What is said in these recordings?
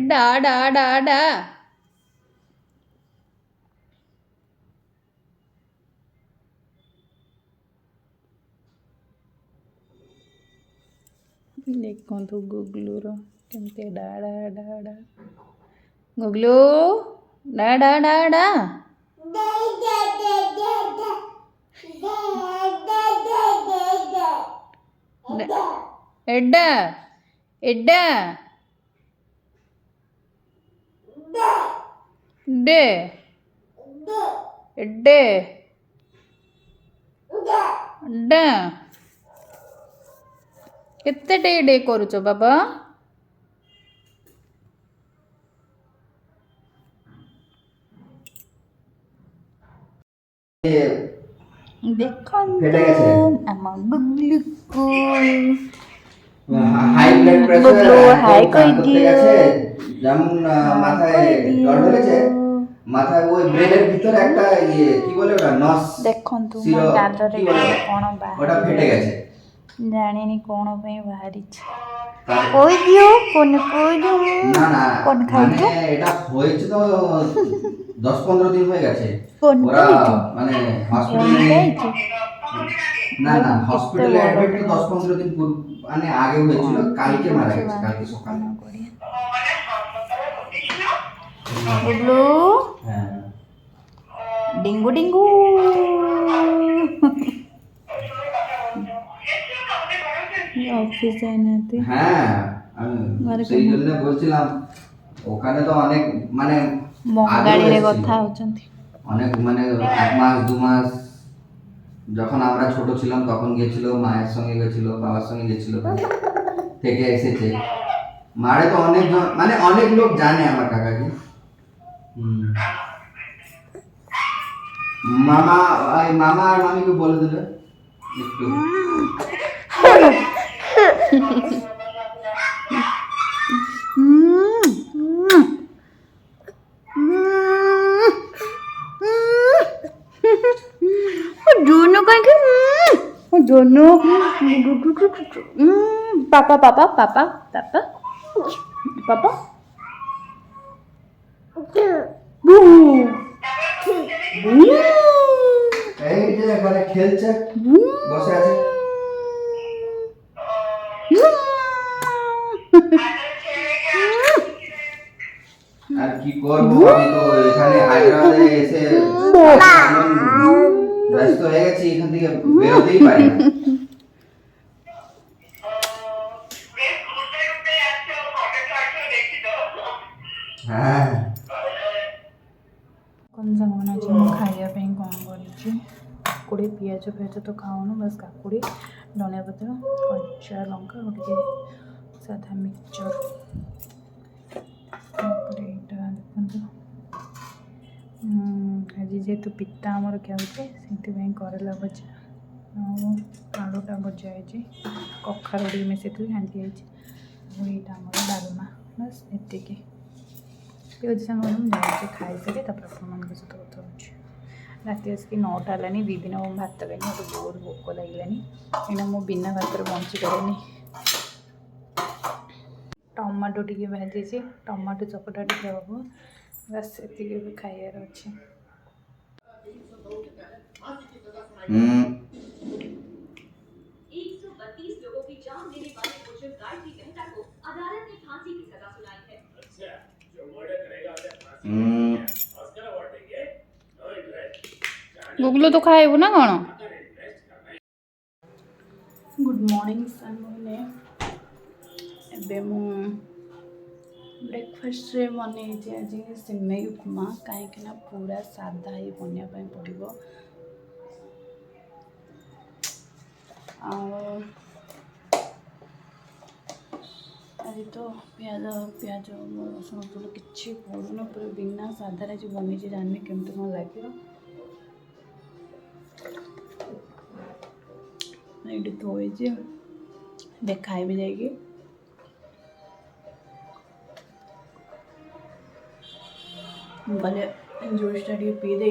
डा डा डा डा देखो गुगलूर केमती डा डा डा डा गुगलू डा डा डा डा एड्डा एड्डा डे एड्डे डा केते डे डे करूच बाबा देखो आम गुगलू को হাই ব্লাড প্রেসার গুগলু হাই কই দিও যেমন মাথায় ডর হয়েছে মাথায় ওই ব্রেনের ভিতরে একটা কি বলে ওটা নস দেখন্তু ମୋ ଗାଲରେ କଣ ওটা ফেটে গেছে ଜାଣିନି କଣ ପାଇଁ ବାହାରିଛି কই দিও কোন কই দিও না না কোন খাইছো মানে এটা হয়েছে তো 10-15 দিন হয়ে গেছে কোন ওরা মানে হসপিটালে না না হসপিটালে অ্যাডমিট তো 10-15 দিন মানে আগে হয়েছিল কালকে মারা গেছে কালকে সকালে গুগলু হ্যাঁ ডিঙ্গু ডিঙ্গু অফিস যায় না তুই হ্যাঁ আমি সেই জন্য বলছিলাম ওখানে তো অনেক মানে মঙ্গাড়িরে কথা হচ্ছন্তি অনেক মানে 1 মাস 2 মাস যখন আমরা ছোট ছিলাম তখন গেছিল মায়ের সঙ্গে গেছিল বাবার সঙ্গে গেছিল থেকে এসেছে মারে তো অনেক মানে অনেক লোক জানে আমার কাকাকে মামা মামা আর মামিকে বলে দিলে একটু Jono kan ke? Jono. Papa, papa, papa, papa. Papa. Bu. এই যে এখানে খেলছে বসে আছে আর কি করবো আমি তো এখানে হায়দ্রাবাদে এসে ব্যস্ত হয়ে গেছি এখান থেকে বেরোতেই পারি না হ্যাঁ কোন সাংগনা আছে ମୁଁ ଖାଇବା ପାଇଁ କ'ଣ କରିଛି କାକୁଡ଼ି ପିଆଜ ତ ଖାଉନୁ ବାସ୍ କାକୁଡ଼ି ଧନିଆ ପତ୍ର କଞ୍ଚା ଲଙ୍କା ଆଉ ଟିକେ ସାଧା ମିକ୍ସଚର ତାପରେ ଏଇଟା ଦେଖନ୍ତୁ ଆଜି ଯେହେତୁ ପିତା ଆମର ଖାଉଛେ ସେଥିପାଇଁ କରେଲା ଭଜା ଆଉ ଆଳୁଟା ଭଜା ହେଇଛି କଖାରୁ ଟିକେ ମିଶେଇଥିଲି ଘାଣ୍ଟି ହେଇଛି ଆଉ ଏଇଟା ଆମର ଡାଲମା ବାସ୍ ଏତିକି ଠିକ୍ ଅଛି ସାଙ୍ଗମାନେ ମୁଁ ଯାଉଛି ଖାଇସାରି ତାପରେ ଆପଣମାନଙ୍କ ସହିତ କଥା ହେଉଛି ରାତି ଆସିକି 9ଟା ହେଲାନି 2 ଦିନ ମୁଁ ଭାତ ଖାଇନି ମୋତେ ବହୁତ ଭୋକ ଲାଗିଲାନି କାହିଁକିନା ମୁଁ ବିନା ଭାତରେ ବଞ୍ଚିପାରେନି ଟମାଟୋ ଟିକେ ଭାଜିଛି ଟମାଟୋ ଚକଟା ଟିକେ ହେବ ବାସ୍ ସେତିକି ବି ଖାଇବାର ଅଛି 132 लोगों की जान लेने वाले बुजुर्ग गार्ड की मेहता को अदालत ने फांसी की सजा सुनाई है। अच्छा, जो मर्डर करेगा उसे फांसी ऑस्कर अवार्ड देंगे। No interest. गुगलू तो खाइबू ना कौन गुड मॉर्निंग सामने एबे मु ब्रेकफास्ट रे बनै आज सिमेई उपमा कहीं पूरा सादा ही बनया पड़ो आज तो प्याज प्याज रसुण रसुण कि पड़ून पूरा बिना साधार आज बनी जानी केमती कौन लगे ये धोई खाइबी जाइए गले जूसटा टे पी दे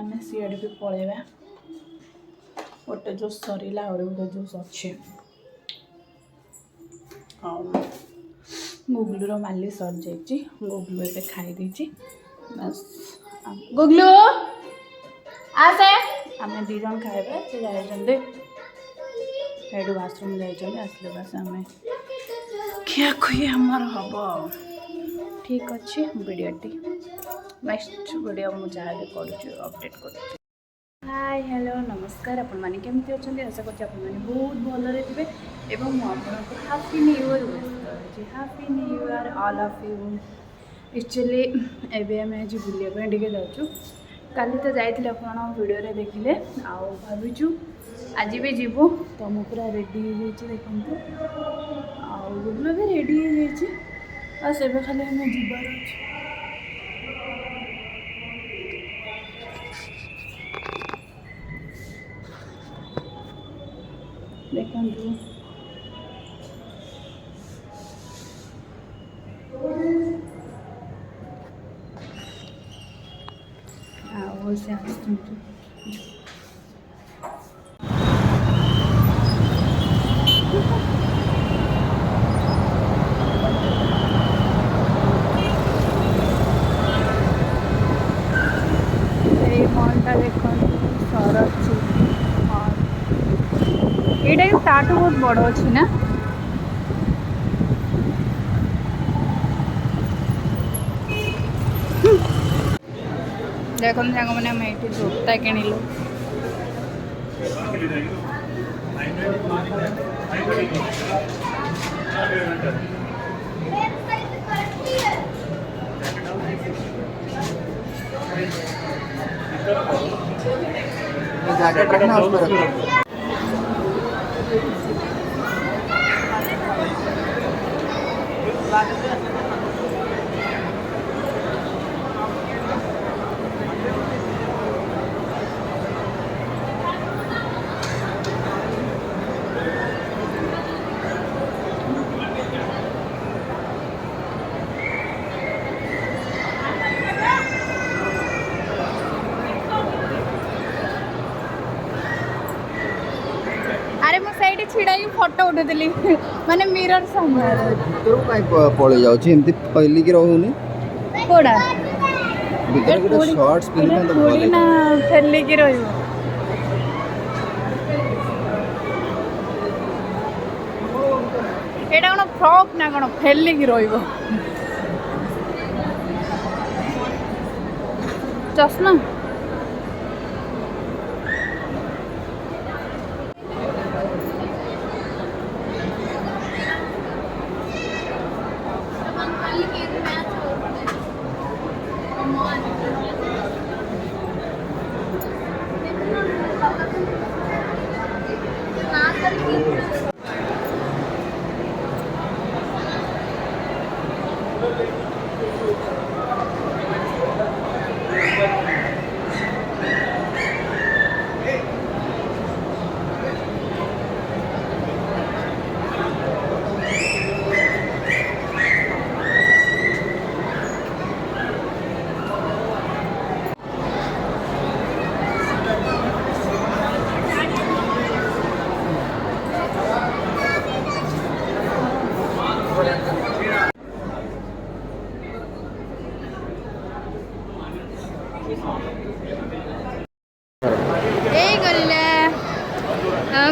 आम सीआड़े भी पलैबा गोटे जूस सरला और गोटे जूस अच्छे गुगलूर माली सर जाइए गुगलू ए खाई देछि बस गुगलू आसे आम दीज खाइबा से जाइए हेडू वाशरूम जाइए आसले बस आम खिया खुई आमर हम ठीक अच्छे वीडियोटी नेक्स्ट वीडियो मुझे करुँ अपडेट कर हाय हेलो नमस्कार आपण मैंने केमती अच्छा आशा करते बहुत भलरे थे एवं आपको हापी न्यू इयर विश करुँची happy new year all of you actually एवं आम आज बुलापी टे जाऊँ काली तो जाइए आप वीडियो देखिले आउ भावुँ आज भी जीवु तो मु पूरा रेडी हो देखु आगुलो भी रेडी हो बस एवं खाली आम जीवार अच्छे देखु से मॉलटा देखो सरथ मॉल ये ताठू बहुत बड़ अच्छी ना देखो सांग मैंने आम ये जोता किणिलु जैकेट रखना उस पर रखो अरे मु साइड छिड़ा फोटो उठेली माने मिरर सामने भीतर काई पळे जाउछि एमती फैली कि रहउनी कोडा भीतर गोटे शॉर्ट्स पिन तो थोड़ी ना फैली कि रहइबो एटा कोन फ्रॉक ना कोन फैली कि रहइबो चश्मा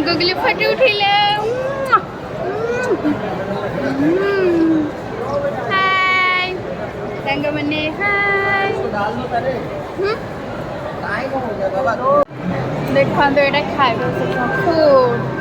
गुगली फट उठिले हाय संग मने हाय देखो तो एटा खाइबो फूड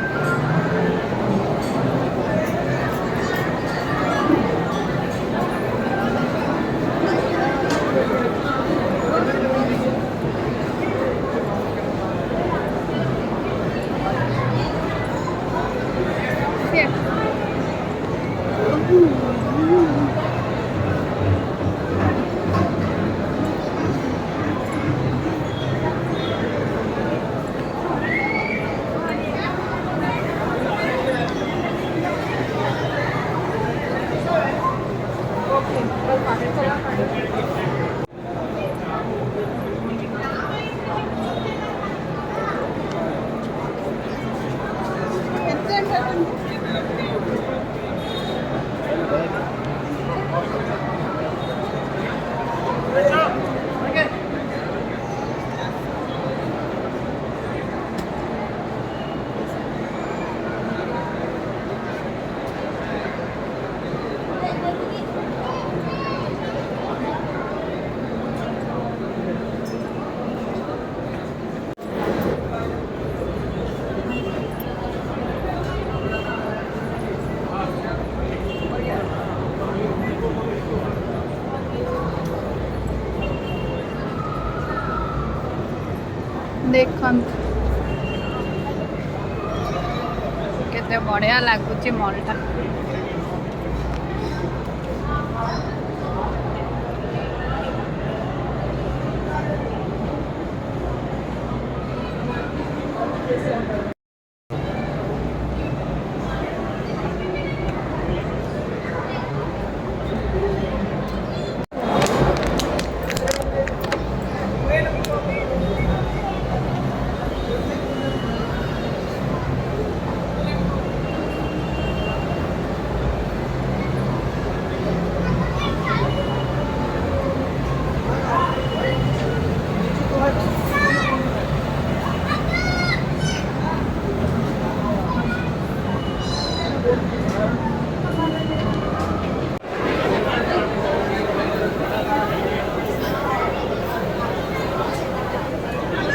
देखन केते बढ़िया लगुच मॉलटा।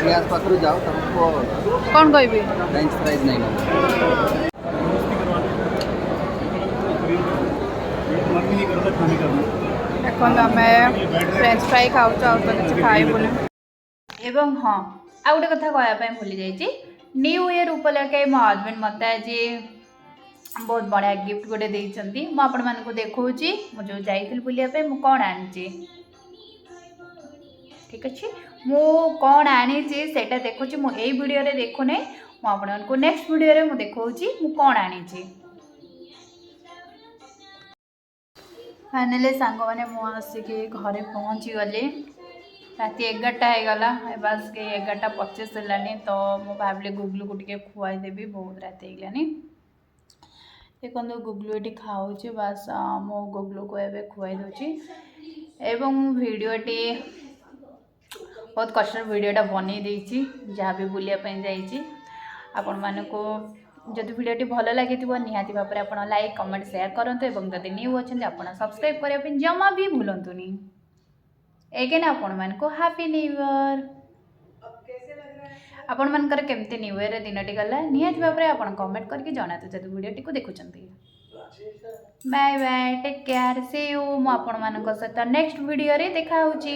पियाज पकड़ू जाओ तुमको कौन कहबी फ्रेंच फ्राइज नहीं मिलता। देखो आम फ्रेंच फ्राई खाऊ तो किसी खाइबुनि। एवं हाँ आ गोटे कथा कहवाई भूली जाइए न्यू ईयर उपलक्षे मो हजबैंड मत आज बहुत बढ़िया गिफ्ट गोटे देती मुझे देखा मुझे जाइए बुलापी मुझे कौन आनी ठीक अच्छे मु कौन आनी से देखुची मु यही वीडियो देखुने मुझे नेक्स्ट वीडियो में देखा मु कौन आनी। फाइनाली सांग मैंने मु आसिक घरे पहुँची गली राति 11टा होगला बस के 11:25 है तो मु भाविली गुगलू को टे खुआईदेवी बहुत राति होगलानी। देखो गुगलू ये खाऊँ बस मो गुगलू को एवं खुआई दूची एवं वीडियोटी बहुत कष्ट वीडियोटा बन जहाँ भी बुलापी जाइए आपण मानक जदि वीडियोटी भल लगी निहाती भाव में आप लाइक कमेंट शेयर करूँ और जब न्यू अच्छा आप सब्सक्राइब करने जमा भी भूलुनि। एगेन आपण मानक हैप्पी न्यू ईयर। आपण मानकर केमती न्यू ईयर दिनटी गला निहाती भाव में आप कमेंट करके जनातु जब वीडियोटी को देखुंत। Bye bye take care see you. मु आपण मानक सहित नेक्स्ट वीडियो रे देखा होची।